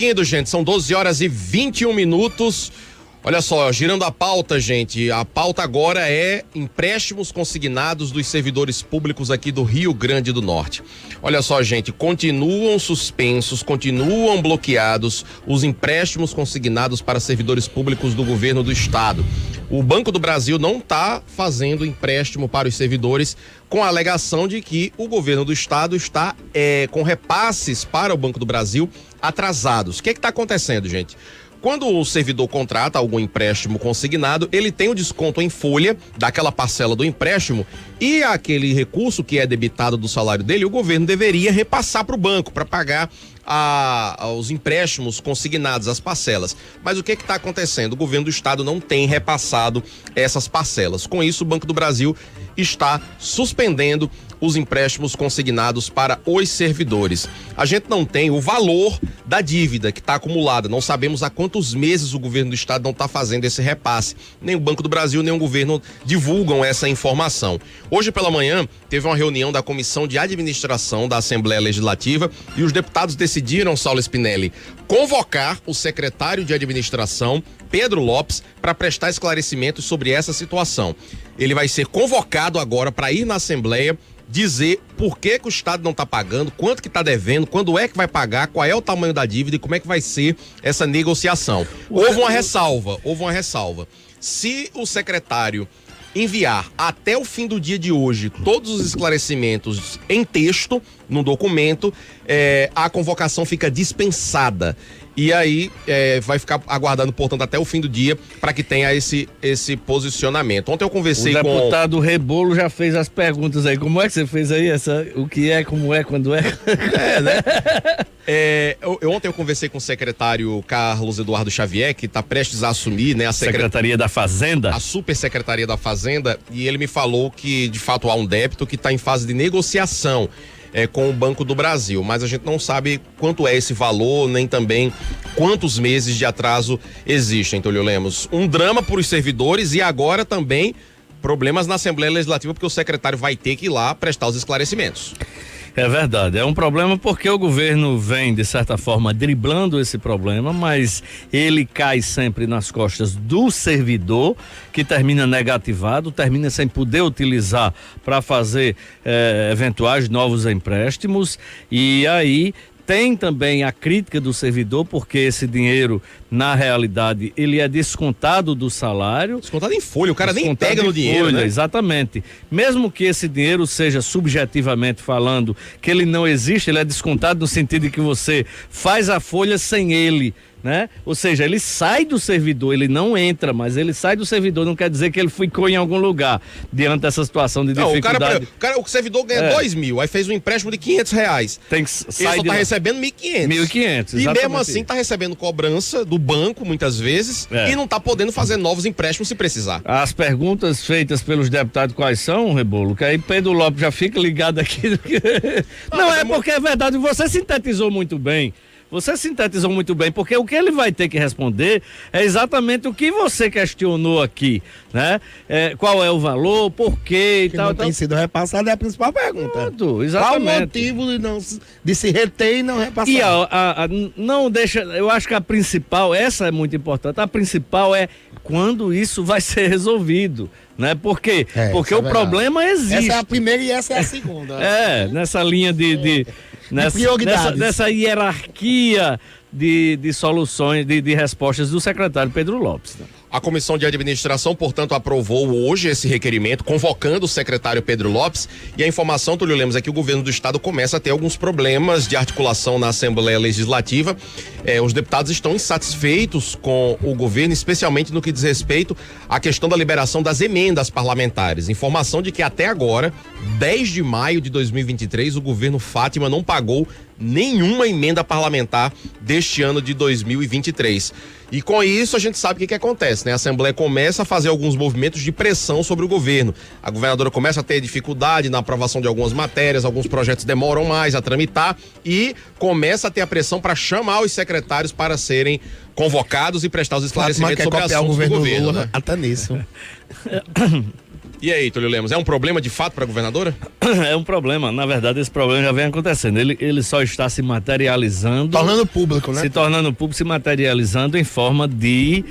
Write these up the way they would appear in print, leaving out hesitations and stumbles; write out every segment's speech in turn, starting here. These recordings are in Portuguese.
Gente, são 12 horas e 21 minutos. Olha só, girando a pauta, gente. A pauta agora é empréstimos consignados dos servidores públicos aqui do Rio Grande do Norte. Olha só, gente, continuam suspensos, continuam bloqueados os empréstimos consignados para servidores públicos do governo do estado. O Banco do Brasil não está fazendo empréstimo para os servidores com a alegação de que o governo do estado está com repasses para o Banco do Brasil atrasados. O que está acontecendo, gente? Quando o servidor contrata algum empréstimo consignado, ele tem o desconto em folha daquela parcela do empréstimo e aquele recurso que é debitado do salário dele, o governo deveria repassar para o banco para pagar os empréstimos consignados, as parcelas. Mas o que está acontecendo? O governo do estado não tem repassado essas parcelas. Com isso, o Banco do Brasil está suspendendo os empréstimos consignados para os servidores. A gente não tem o valor da dívida que está acumulada, não sabemos há quantos meses o governo do estado não está fazendo esse repasse. Nem o Banco do Brasil, nem o governo divulgam essa informação. Hoje pela manhã teve uma reunião da Comissão de Administração da Assembleia Legislativa e os deputados decidiram, Saulo Spinelli, convocar o secretário de Administração, Pedro Lopes, para prestar esclarecimentos sobre essa situação. Ele vai ser convocado agora para ir na Assembleia dizer por que o estado não está pagando, quanto que está devendo, quando é que vai pagar, qual é o tamanho da dívida e como é que vai ser essa negociação. Houve uma ressalva. Se o secretário enviar até o fim do dia de hoje todos os esclarecimentos em texto, no documento, a convocação fica dispensada. E aí vai ficar aguardando, portanto, até o fim do dia para que tenha esse posicionamento. Ontem eu conversei com... O deputado Rebolo já fez as perguntas aí. Como é que você fez aí? O que é, como é, quando é? Né? Ontem eu conversei com o secretário Carlos Eduardo Xavier, que está prestes a assumir, né, a Secretaria da Fazenda. A Supersecretaria da Fazenda, e ele me falou que, de fato, há um débito que está em fase de negociação com o Banco do Brasil, mas a gente não sabe quanto é esse valor, nem também quantos meses de atraso existem, Túlio Lemos. Um drama para os servidores e agora também problemas na Assembleia Legislativa, porque o secretário vai ter que ir lá prestar os esclarecimentos. É verdade, é um problema porque o governo vem, de certa forma, driblando esse problema, mas ele cai sempre nas costas do servidor, que termina negativado, termina sem poder utilizar para fazer eventuais novos empréstimos, e aí tem também a crítica do servidor, porque esse dinheiro, na realidade, ele é descontado do salário. Descontado em folha, o cara nem pega no dinheiro, né? Exatamente. Mesmo que esse dinheiro seja subjetivamente falando que ele não existe, ele é descontado no sentido de que você faz a folha sem ele, né? Ou seja, ele sai do servidor, ele não entra, mas ele sai do servidor, não quer dizer que ele ficou em algum lugar diante dessa situação de dificuldade. O servidor ganha 2 mil, aí fez um empréstimo de R$500. Tem que ele só tá recebendo 1.500. 1.500, e mesmo assim tá recebendo cobrança do banco, muitas vezes, e não tá podendo fazer novos empréstimos se precisar. As perguntas feitas pelos deputados quais são, Rebolo? Que aí Pedro Lopes já fica ligado aqui. Não, porque é verdade, você sintetizou muito bem. Porque o que ele vai ter que responder é exatamente o que você questionou aqui, né? Qual é o valor, por quê e que tal. Não tem sido repassado é a principal pergunta. Exatamente. Qual o motivo de se reter e não repassar? E não deixa, eu acho que a principal, essa é muito importante, a principal é quando isso vai ser resolvido, né? Por quê? Porque o problema existe. Essa é a primeira e essa é a segunda. Nessa linha nessa hierarquia de soluções, de respostas do secretário Pedro Lopes. Né? A Comissão de Administração, portanto, aprovou hoje esse requerimento, convocando o secretário Pedro Lopes, e a informação, Túlio Lemos, é que o governo do estado começa a ter alguns problemas de articulação na Assembleia Legislativa. Os deputados estão insatisfeitos com o governo, especialmente no que diz respeito à questão da liberação das emendas parlamentares. Informação de que até agora, 10 de maio de 2023, o governo Fátima não pagou nenhuma emenda parlamentar deste ano de 2023. E com isso a gente sabe o que acontece, né? A Assembleia começa a fazer alguns movimentos de pressão sobre o governo. A governadora começa a ter dificuldade na aprovação de algumas matérias, alguns projetos demoram mais a tramitar e começa a ter a pressão para chamar os secretários para serem convocados e prestar os esclarecimentos sobre assuntos do governo. Lula, né? Até nisso. E aí, Túlio Lemos, é um problema de fato para a governadora? É um problema, na verdade esse problema já vem acontecendo, ele só está se materializando, Tornando público, né? se tornando público, se materializando em forma de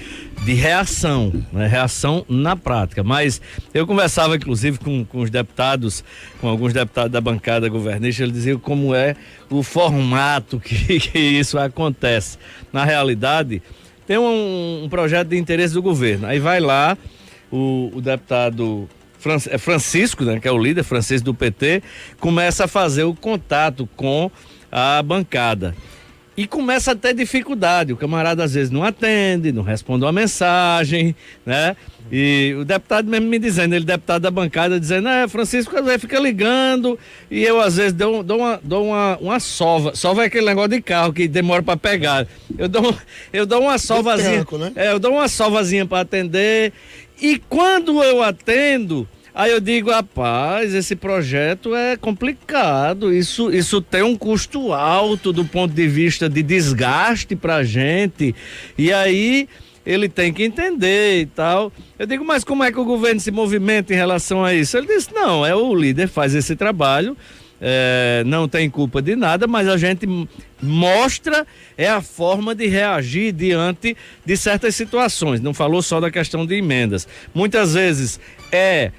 reação, né? Reação na prática. Mas eu conversava inclusive com os deputados, com alguns deputados da bancada governista, eles diziam como é o formato que isso acontece. Na realidade, tem um projeto de interesse do governo, aí vai lá o deputado Francisco, né, que é o líder, Francisco do PT, começa a fazer o contato com a bancada. E começa a ter dificuldade, o camarada às vezes não atende, não responde uma mensagem, né? E o deputado mesmo me dizendo, ele deputado da bancada, dizendo, Francisco às vezes fica ligando, e eu às vezes dou uma sova. Sova é aquele negócio de carro que demora para pegar. Eu dou uma sovazinha, tranco, né? eu dou uma sovazinha para atender, e quando eu atendo, aí eu digo, rapaz, esse projeto é complicado, isso tem um custo alto do ponto de vista de desgaste pra gente, e aí ele tem que entender e tal. Eu digo, mas como é que o governo se movimenta em relação a isso? Ele disse, não, o líder faz esse trabalho, não tem culpa de nada, mas a gente mostra a forma de reagir diante de certas situações. Não falou só da questão de emendas. Muitas vezes é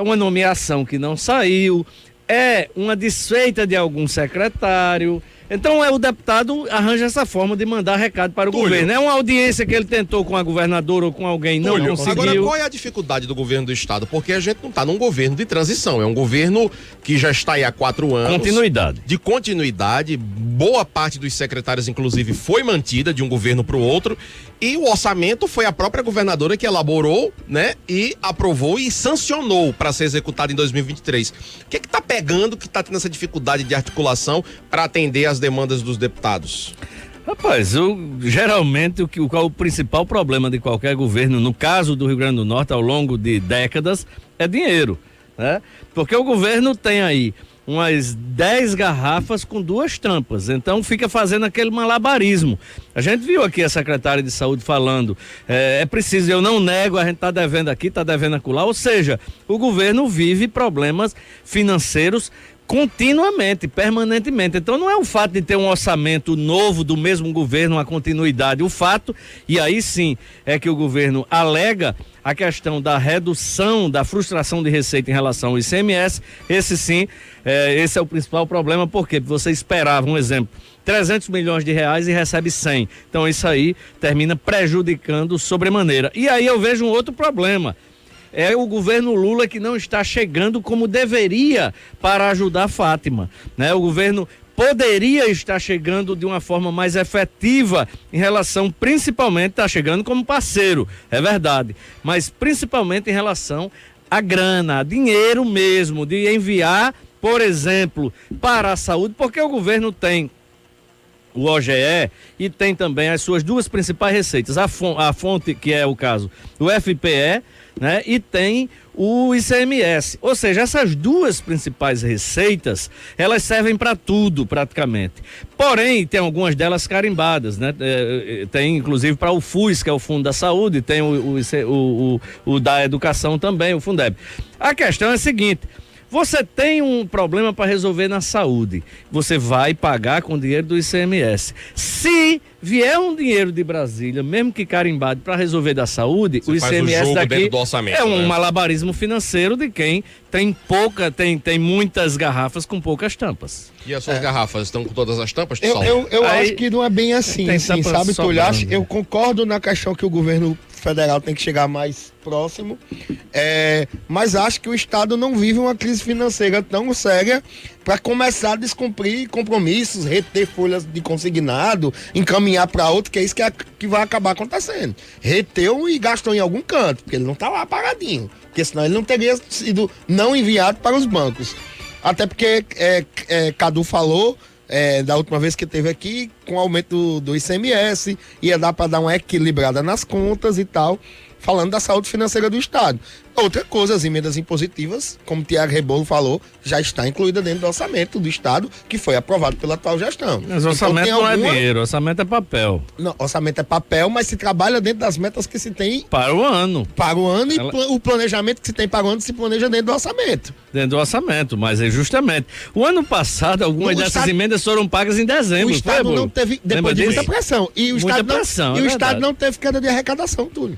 uma nomeação que não saiu, é uma desfeita de algum secretário. Então o deputado arranja essa forma de mandar recado para o governo. É uma audiência que ele tentou com a governadora ou com alguém, não conseguiu. Agora, qual é a dificuldade do governo do estado? Porque a gente não está num governo de transição, é um governo que já está aí há 4 anos. Continuidade. De continuidade, boa parte dos secretários, inclusive, foi mantida de um governo para o outro, e o orçamento foi a própria governadora que elaborou, né, e aprovou e sancionou para ser executado em 2023. O que está pegando, que está tendo essa dificuldade de articulação para atender as demandas dos deputados? Rapaz, geralmente qual o principal problema de qualquer governo, no caso do Rio Grande do Norte, ao longo de décadas, é dinheiro, né? Porque o governo tem aí umas 10 garrafas com 2 tampas, então fica fazendo aquele malabarismo. A gente viu aqui a secretária de saúde falando, é preciso, eu não nego, a gente está devendo aqui, está devendo acolá, ou seja, o governo vive problemas financeiros continuamente, permanentemente. Então não é o fato de ter um orçamento novo do mesmo governo, uma continuidade. O fato, e aí sim, é que o governo alega a questão da redução, da frustração de receita em relação ao ICMS. Esse sim, esse é o principal problema, porque você esperava, um exemplo, 300 milhões de reais e recebe 100. Então isso aí termina prejudicando sobremaneira. E aí eu vejo um outro problema. É o governo Lula que não está chegando como deveria para ajudar Fátima, né? O governo poderia estar chegando de uma forma mais efetiva em relação, principalmente, está chegando como parceiro, é verdade, mas principalmente em relação à grana, a dinheiro mesmo, de enviar, por exemplo, para a saúde, porque o governo tem o OGE e tem também as suas 2 principais receitas, a fonte, que é o caso do FPE, né? E tem o ICMS, ou seja, essas 2 principais receitas, elas servem para tudo praticamente, porém tem algumas delas carimbadas, né? Tem inclusive para o FUS, que é o Fundo da Saúde, tem o da Educação também, o Fundeb. A questão é a seguinte: você tem um problema para resolver na saúde, você vai pagar com dinheiro do ICMS. Se vier um dinheiro de Brasília, mesmo que carimbado, para resolver da saúde, você o ICMS daqui do orçamento, é um né? malabarismo financeiro de quem tem muitas garrafas com poucas tampas. E as suas garrafas estão com todas as tampas de Eu, sal? eu Aí, acho que não é bem assim, tem assim, tampa sabe, Túlio? sobrando. Eu concordo na questão que o governo federal tem que chegar mais próximo, mas acho que o Estado não vive uma crise financeira tão séria para começar a descumprir compromissos, reter folhas de consignado, encaminhar para outro, que é isso que vai acabar acontecendo. Reteu e gastou em algum canto, porque ele não está lá paradinho, porque senão ele não teria sido não enviado para os bancos. Até porque Cadu falou da última vez que esteve aqui, com o aumento do ICMS, ia dar para dar uma equilibrada nas contas e tal. falando da saúde financeira do Estado. Outra coisa, as emendas impositivas, como o Tiago Rebolo falou, já está incluída dentro do orçamento do Estado, que foi aprovado pela atual gestão. Mas o orçamento então, não é dinheiro, o orçamento é papel. Não, orçamento é papel, mas se trabalha dentro das metas que se tem Para o ano. para o ano e o planejamento que se tem para o ano se planeja dentro do orçamento. Dentro do orçamento, mas é justamente. O ano passado, algumas dessas emendas foram pagas em dezembro. O Estado foi, não teve, depois de muita pressão. E o Muita Estado pressão, não, é e o Estado verdade. não teve queda de arrecadação, Túlio.